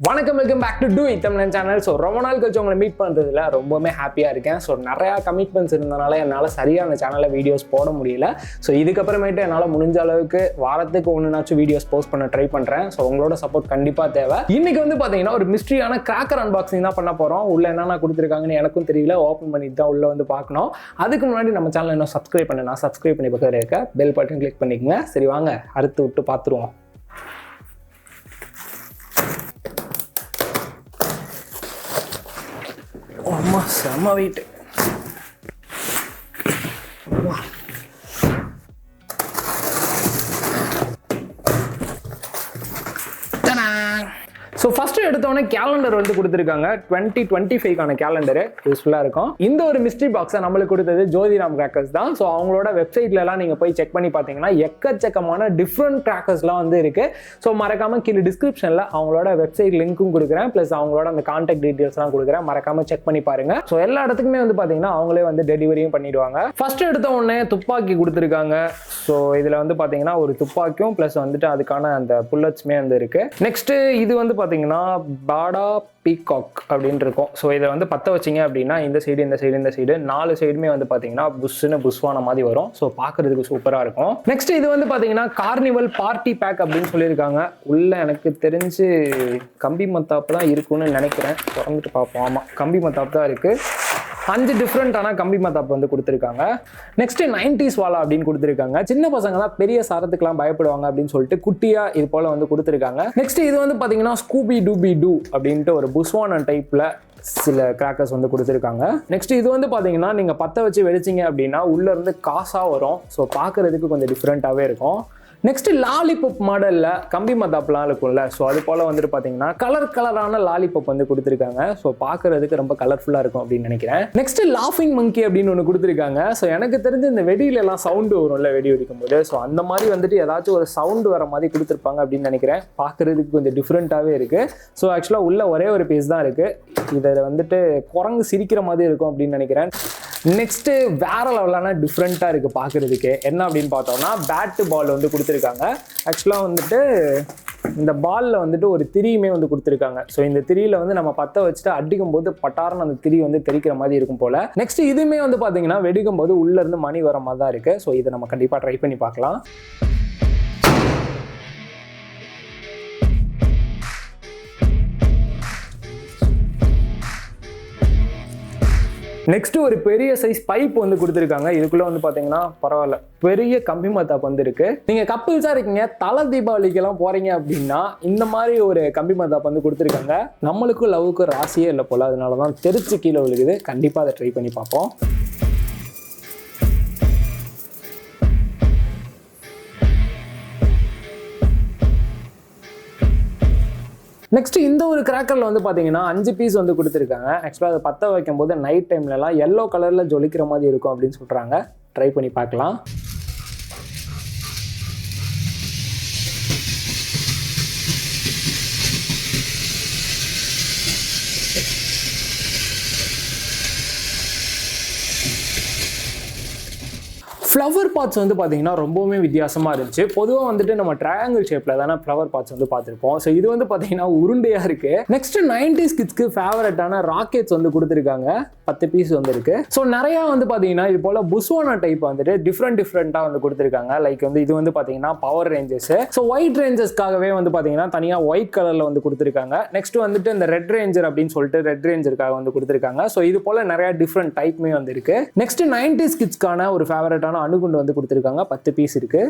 வணக்கம், welcome back to doittamilan channel. So ரொம்ப நாள் கழிச்சு உங்களை மீட் பண்ணுறதுல ரொம்பவுமே ஹாப்பியாக இருக்கேன். ஸோ நிறையா கமிட்மெண்ட்ஸ் இருந்தனால என்னால் சரியாக அந்த சேனலில் வீடியோஸ் போட முடியல. ஸோ இதுக்கப்புறமேட்டு என்னால் முடிஞ்ச அளவுக்கு வாரத்துக்கு ஒன்றுனாச்சும் வீடியோஸ் போஸ்ட் பண்ண ட்ரை பண்ணுறேன். ஸோ உங்களோட சப்போர்ட் கண்டிப்பாக தேவை. இன்னைக்கு பார்த்தீங்கன்னா ஒரு மிஸ்ட்ரியான கிராக்கர் அன்பாக்சிங் தான் பண்ண போகிறோம். உள்ள என்னென்ன கொடுத்துருக்காங்கன்னு எனக்கும் தெரியல. ஓப்பன் பண்ணிட்டு தான் உள்ள பார்க்கணும். அதுக்கு முன்னாடி நம்ம சேனல் இன்னும் சப்ஸ்கிரைப் பண்ணி பக்கத்தில் இருக்க பெல் பட்டன் கிளிக் பண்ணிக்கோங்க. சரி வாங்க அறுத்து விட்டு பார்த்துருவோம். அம்மா செம்ம வெயிட். ஸோ ஃபர்ஸ்ட் எடுத்தோடனே கேலண்டர் கொடுத்துருக்காங்க. 2025க்கான கேலண்டரு யூஸ்ஃபுல்லாக இருக்கும். இந்த ஒரு மிஸ்ட்ரி பாக்ஸை நம்மளுக்கு கொடுத்தது ஜோதிராம் கிராக்கர்ஸ் தான். ஸோ அவங்களோட வெப்சைட்லலாம் நீங்கள் போய் செக் பண்ணி பார்த்தீங்கன்னா எக்கச்சக்கமான டிஃப்ரெண்ட் கிராக்கர்ஸ்லாம் இருக்கு. ஸோ மறக்காம கீழே டிஸ்கிரிப்ஷனில் அவங்களோட வெப்சைட் லிங்க்கும் கொடுக்குறேன். ப்ளஸ் அவங்களோட அந்த கான்டாக்ட் டீட்டெயில்ஸ்லாம் கொடுக்குறேன். மறக்காம செக் பண்ணி பாருங்க. ஸோ எல்லா இடத்துக்குமே பார்த்தீங்கன்னா அவங்களே டெலிவரியும் பண்ணிடுவாங்க. ஃபர்ஸ்ட் எடுத்த உடனே துப்பாக்கி கொடுத்துருக்காங்க. ஸோ இதில் பார்த்தீங்கன்னா ஒரு துப்பாக்கியும் ப்ளஸ் அதுக்கான அந்த புல்லட்ஸுமே இருக்கு. நெக்ஸ்ட் இது பார்த்தீங்கன்னா பாடா பீகாக் அப்படின்னு இருக்கும். ஸோ இதை பற்ற வச்சிங்க அப்படின்னா இந்த சைடு 4 சைடுமே பார்த்தீங்கன்னா புஷ்வான மாதிரி வரும். ஸோ பார்க்கறதுக்கு சூப்பராக இருக்கும். நெக்ஸ்ட் இது பார்த்தீங்கன்னா கார்னிவல் பார்ட்டி பேக் அப்படின்னு சொல்லியிருக்காங்க. உள்ள எனக்கு தெரிஞ்சு கம்பி மத்தாப்பு தான் இருக்குன்னு நினைக்கிறேன். திறந்துட்டு பார்ப்போம். ஆமாம், கம்பி மத்தாப்பு தான் இருக்கு. 5 டிஃப்ரெண்டான கம்பி மத்தாப்பு கொடுத்துருக்காங்க. நெக்ஸ்ட் 90s வாலா அப்படின்னு கொடுத்துருக்காங்க. சின்ன பசங்க தான் பெரிய சாரத்துக்குலாம் பயப்படுவாங்க அப்படின்னு சொல்லிட்டு குட்டியா இது போல கொடுத்துருக்காங்க. நெக்ஸ்ட் இது பார்த்தீங்கன்னா ஸ்கூபி டூபி டூ அப்படின்ட்டு ஒரு புஷ்வான டைப்ல சில கிராக்கர்ஸ் கொடுத்துருக்காங்க. நெக்ஸ்ட் இது பார்த்தீங்கன்னா நீங்க பற்ற வச்சு வெடிச்சிங்க அப்படின்னா உள்ள இருந்து காசா வரும். ஸோ பார்க்கறதுக்கு கொஞ்சம் டிஃப்ரெண்டாகவே இருக்கும். நெக்ஸ்ட் லாலிபாப் மாடல்ல கம்பி மத்தாப்லாம் இருக்கும்ல. ஸோ அது போல பார்த்தீங்கன்னா கலரான லாலிபாப் கொடுத்துருக்காங்க. ஸோ பார்க்கறதுக்கு ரொம்ப கலர்ஃபுல்லா இருக்கும் அப்படின்னு நினைக்கிறேன். நெக்ஸ்ட் லாஃபிங் மங்கி அப்படின்னு ஒன்று கொடுத்துருக்காங்க. ஸோ எனக்கு தெரிஞ்சு இந்த வெடியில எல்லாம் சவுண்டு வரும்ல வெடி வெடிக்கும் போது. ஸோ அந்த மாதிரி ஏதாச்சும் ஒரு சவுண்டு வர மாதிரி கொடுத்துருப்பாங்க அப்படின்னு நினைக்கிறேன். பார்க்கறதுக்கு கொஞ்சம் டிஃப்ரெண்டாகவே இருக்கு. ஸோ ஆக்சுவலாக உள்ள ஒரே ஒரு பீஸ் தான் இருக்கு. இதை குரங்கு சிரிக்கிற மாதிரி இருக்கும் அப்படின்னு நினைக்கிறேன். நெக்ஸ்ட் வேற லெவலான டிஃப்ரெண்டா இருக்கு பார்க்கறதுக்கு. என்ன அப்படின்னு பார்த்தோம்னா பேட் பால் கொடுத்துருக்காங்க. ஆக்சுவலாக இந்த பால்ல ஒரு திரியுமே கொடுத்துருக்காங்க. ஸோ இந்த திரியில நம்ம பற்ற வச்சுட்டு அடிக்கும் போது பட்டாரன்னு அந்த திரி தெரிக்கிற மாதிரி இருக்கும் போல. நெக்ஸ்ட் இதுவுமே பார்த்தீங்கன்னா வெடிக்கும் போது உள்ள இருந்து மணி வர மாதிரி தான் இருக்கு. ஸோ இதை நம்ம கண்டிப்பா ட்ரை பண்ணி பார்க்கலாம். நெக்ஸ்ட் ஒரு பெரிய சைஸ் பைப் கொடுத்துருக்காங்க. இதுக்குள்ள பார்த்தீங்கன்னா பரவாயில்ல பெரிய கம்பி மத்தாப் இருக்கு. நீங்க கப்பிள்ஸா இருக்கீங்க, தலை தீபாவளிக்கெல்லாம் போறீங்க அப்படின்னா இந்த மாதிரி ஒரு கம்பி மத்தாப் கொடுத்துருக்காங்க. நம்மளுக்கும் லவ்வுக்கும் ராசியே இல்லை போல. அதனாலதான் தெரிச்சு கீழே விழுகுது. கண்டிப்பா அதை ட்ரை பண்ணி பார்ப்போம். நெக்ஸ்ட் இந்த ஒரு கிராக்கர்ல பார்த்தீங்கன்னா 5 பீஸ் கொடுத்துருக்காங்க. ஆக்சுவலாக அதை பற்ற வைக்கும் போது நைட் டைம்லலாம் எல்லோ கலர்ல ஜொலிக்கிற மாதிரி இருக்கும் அப்படின்னு சொல்றாங்க. ட்ரை பண்ணி பார்க்கலாம். ஃப்ளவர் பார்ட்ஸ் பார்த்தீங்கன்னா ரொம்பவுமே வித்தியாசமாக இருந்துச்சு. பொதுவாக நம்ம ட்ரையாங்கிள் ஷேப்பில் தானே ஃப்ளவர் பார்ட்ஸ் பார்த்துருப்போம். ஸோ இது பார்த்தீங்கன்னா உருண்டையாக இருக்கு. நெக்ஸ்ட் 90s கிட்ஸ்க்கு ஃபேவரட்டான ராக்கெட்ஸ் கொடுத்துருக்காங்க. 10 பீஸ் இருக்கு. ஸோ நிறையா பார்த்தீங்கன்னா இது போல புஷ்வானா டைப் டிஃப்ரெண்டாக கொடுத்துருக்காங்க. லைக் இது பார்த்தீங்கன்னா பவர் ரேஞ்சஸ். ஸோ ஒயிட் ரேஞ்சஸ்க்காகவே பார்த்தீங்கன்னா தனியாக ஒயிட் கலரில் கொடுத்துருக்காங்க. நெக்ஸ்ட் இந்த ரெட் ரேஞ்சர் அப்படின்னு சொல்லிட்டு ரெட் ரேஞ்சருக்காக கொடுத்துருக்காங்க. ஸோ இது போல நிறைய டிஃப்ரெண்ட் டைப்மே இருக்கு. நெக்ஸ்ட் 90s கிட்ஸ்க்கான ஒரு ஃபேவரட்டான அணுகுண்டு கொடுத்துருக்காங்க. 10 பீஸ் இருக்கு.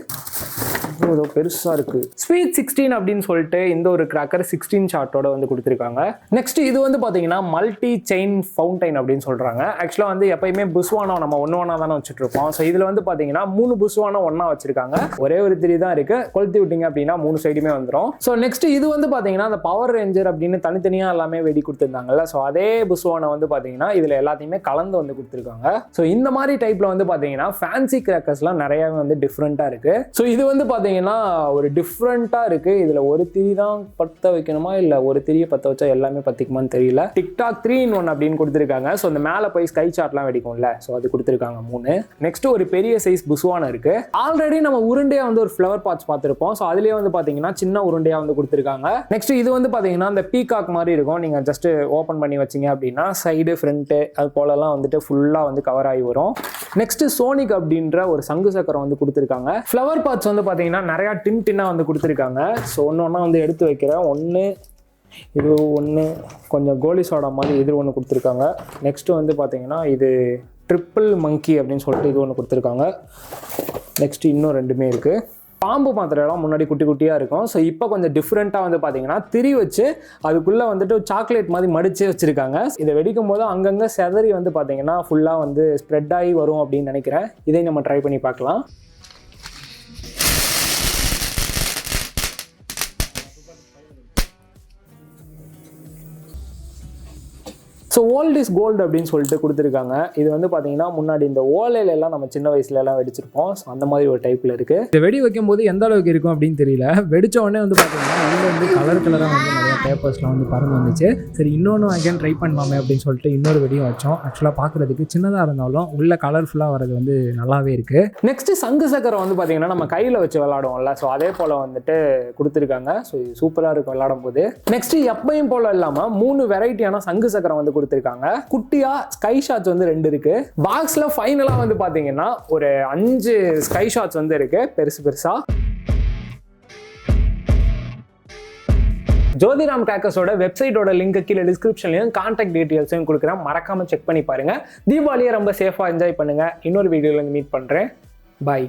பெருசா இருக்கு. ஸ்வீட் 16 அப்படின்னு சொல்லிட்டு இந்த ஒரு கிராக்கர் 16 ஷாட்டோட கொடுத்துருக்காங்க. நெக்ஸ்ட் இது பாத்தீங்கன்னா மல்டி செயின் ஃபவுண்டைன் அப்படின்னு சொல்றாங்க. ஆக்சுவலா எப்பயுமே புஷ்வானா நம்ம ஒன்னா தானே வச்சுட்டு இருப்போம். ஸோ இதுல பாத்தீங்கன்னா 3 புஷ்வானா ஒன்னா வச்சிருக்காங்க. ஒரே ஒரு திரி தான் இருக்கு. கொளுத்தி விட்டீங்க அப்படின்னா 3 சைடுமே வந்துடும். ஸோ நெக்ஸ்ட் இது பாத்தீங்கன்னா அந்த பவர் ரேஞ்சர் அப்படின்னு தனித்தனியா எல்லாமே வெடி கொடுத்துருந்தாங்கல்ல. ஸோ அதே புஷ்வானா பாத்தீங்கன்னா இதுல எல்லாத்தையுமே கலந்து கொடுத்துருக்காங்க. ஸோ இந்த மாதிரி டைப்ல பாத்தீங்கன்னா ஃபேன்சி கிராக்கர்ஸ்லாம் நிறையவே டிஃப்ரெண்டா இருக்கு. ஸோ இது பார்த்தீங்கன்னா ஒரு டிஃப்ரெண்ட்டாக இருக்குது. இதில் ஒரு திரி தான் பற்ற வைக்கணுமா இல்லை ஒரு திரியை பற்ற வச்சா எல்லாமே பற்றிக்குமான்னு தெரியல. டிக்டாக் 3-in-1 அப்படின்னு கொடுத்துருக்காங்க. ஸோ இந்த மேலே போய் ஸ்கை சார்ட்லாம் வெடிக்கும்ல, ஸோ அது கொடுத்துருக்காங்க 3. நெக்ஸ்ட் ஒரு பெரிய சைஸ் புஸ்வானம் இருக்குது. ஆல்ரெடி நம்ம உருண்டையாக வந்து ஒரு ஃப்ளவர் பாட்ஸ் பார்த்துருப்போம். ஸோ அதுலேயே வந்து பார்த்தீங்கன்னா சின்ன உருண்டையாக வந்து கொடுத்துருக்காங்க. நெக்ஸ்ட் இது வந்து பார்த்தீங்கன்னா இந்த பீகாக் மாதிரி இருக்கும். நீங்கள் ஜஸ்ட் ஓப்பன் பண்ணி வச்சிங்க அப்படின்னா சைடு ஃப்ரண்ட்டு அது போலலாம் வந்துட்டு ஃபுல்லாக வந்து கவர் ஆகி வரும். நெக்ஸ்ட் சோனிக் அப்படின்ற ஒரு சங்கு சக்கரம் வந்து கொடுத்துருக்காங்க. ஃப்ளவர் பாட்ஸ் வந்து பார்த்தீங்கன்னா நிறையா டின்னாக வந்து கொடுத்துருக்காங்க. ஸோ ஒன்று வந்து எடுத்து வைக்கிறேன். இது ஒன்று கொஞ்சம் கோலி சோடா மாதிரி இது ஒன்று கொடுத்துருக்காங்க. நெக்ஸ்ட் வந்து பார்த்தீங்கன்னா இது ட்ரிப்பிள் மங்கி அப்படின்னு சொல்லிட்டு இது ஒன்று கொடுத்துருக்காங்க. நெக்ஸ்ட் இன்னும் 2 இருக்குது. பாம்பு மாத்திரையெல்லாம் முன்னாடி குட்டி குட்டியாக இருக்கும். ஸோ இப்போ கொஞ்சம் டிஃப்ரெண்ட்டாக வந்து பார்த்தீங்கன்னா திரி வச்சு அதுக்குள்ளே வந்துட்டு சாக்லேட் மாதிரி மடித்து வச்சுருக்காங்க. இதை வெடிக்கும் போது அங்கங்கே செதறி வந்து பார்த்தீங்கன்னா ஃபுல்லாக வந்து ஸ்ப்ரெட் ஆகி வரும் அப்படின்னு நினைக்கிறேன். இதை நம்ம ட்ரை பண்ணி பார்க்கலாம். ஸோ ஓல்ட் இஸ் கோல்டு அப்படின்னு சொல்லிட்டு கொடுத்துருக்காங்க. இது வந்து பார்த்தீங்கன்னா முன்னாடி இந்த ஓலையிலலாம் நம்ம சின்ன வயசுலலாம் வெடிச்சிருப்போம். ஸோ அந்த மாதிரி ஒரு டைப்பில் இருக்குது. இந்த வெடி வைக்கும் போது எந்த அளவுக்கு இருக்கும் அப்படின்னு தெரியல. வெடிச்ச உடனே வந்து பார்த்தீங்கன்னா உள்ளே வந்து கலராக வந்து நிறையா பேப்பர்ஸ்லாம் வந்து பறந்து வந்துச்சு. சரி இன்னொன்று அகைன் ட்ரை பண்ணலாமே அப்படின்னு சொல்லிட்டு இன்னொரு வெடியும் வச்சோம். ஆக்சுவலாக பார்க்குறதுக்கு சின்னதாக இருந்தாலும் உள்ள கலர்ஃபுல்லாக வரது வந்து நல்லாவே இருக்குது. நெக்ஸ்ட் சங்கு சக்கரம் வந்து பார்த்தீங்கன்னா நம்ம கையில் வச்சு விளாடுவோம்ல, ஸோ அதே போல் வந்துட்டு கொடுத்துருக்காங்க. ஸோ இது சூப்பராக இருக்கும் விளாடும் போது. நெக்ஸ்ட் எப்பயும் போல் இல்லாமல் 3 வெரைட்டியான சங்கு சக்கரம் வந்து கொடுத்துருக்காங்க. குட்டியா ஸ்கை ஷாட்ஸ் வந்து 2 இருக்கு. பாக்ஸ்ல ஃபைனலா வந்து பாத்தீங்கன்னா ஒரு 5 ஸ்கை ஷாட்ஸ் வந்து இருக்கு பெருசா. ஜோதிராம் கிராக்கர்ஸோட வெப்சைட்டோட லிங்க் கீழே டிஸ்கிரிப்ஷன்லயும் கான்டாக்ட் டீடைல்ஸையும் கொடுக்குறேன். மறக்காம செக் பண்ணி பாருங்க. தீபாவளியை ரொம்ப சேஃபா என்ஜாய் பண்ணுங்க. இன்னொரு வீடியோல மீட் பண்றேன். பை.